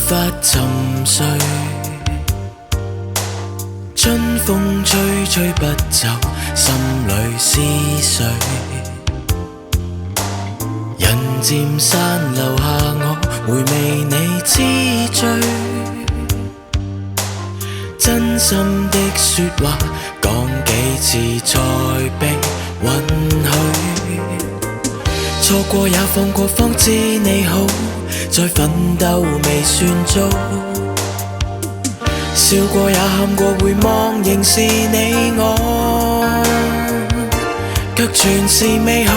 法沉睡，春風吹吹不走，心裏思緒。人漸散，留下我回味你痴醉。真心的說話講幾次才被允許，錯過也放過，方知你好，再奮鬥未算早。笑過也喊過，回望仍是你我，卻全是美好。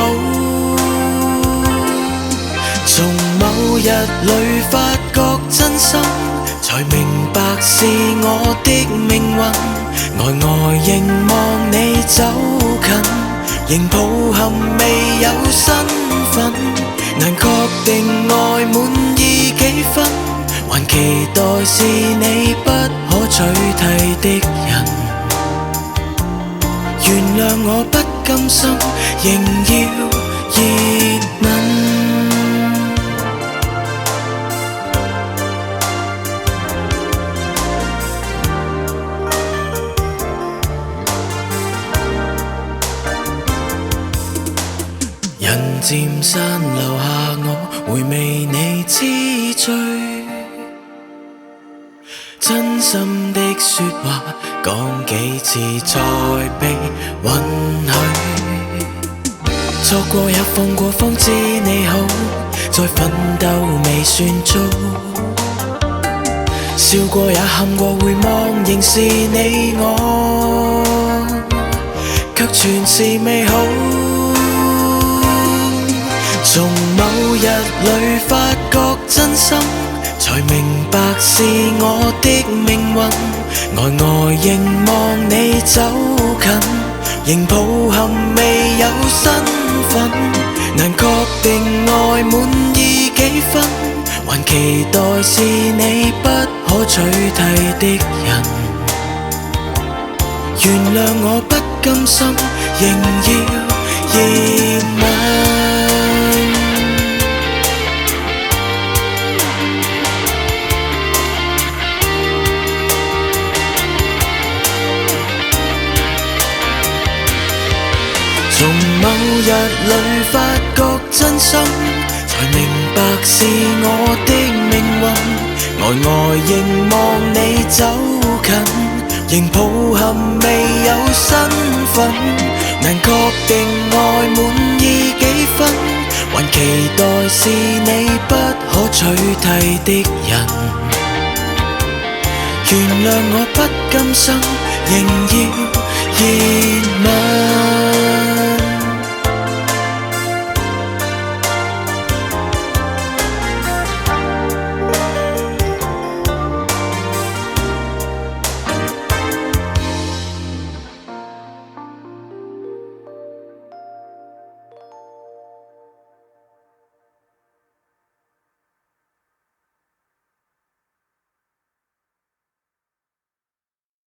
從某日裏發覺真心，才明白是我的命運。呆呆凝望你走近，仍抱憾未有身份，難確定愛滿意幾分，還期待是你不可取替的人。原諒我不甘心，仍要熱吻。人漸散，留下我回味你痴醉。真心的說話講幾次才被允許，錯過也放過，方知你好，再奮鬥未算早。笑過也喊過，回望仍是你我，卻全是美好。從某日裏發覺真心，才明白是我的命運。呆呆凝望你走近，仍抱憾未有身份，難確定愛滿意幾分，還期待是你不可取替的人。原諒我不甘心，仍要熱吻。從某日裏發覺真心，才明白是我的命運。呆呆凝望你走近，仍抱憾未有身份，難確定愛滿意幾分，還期待是你不可取替的人。原諒我不甘心，仍要熱吻。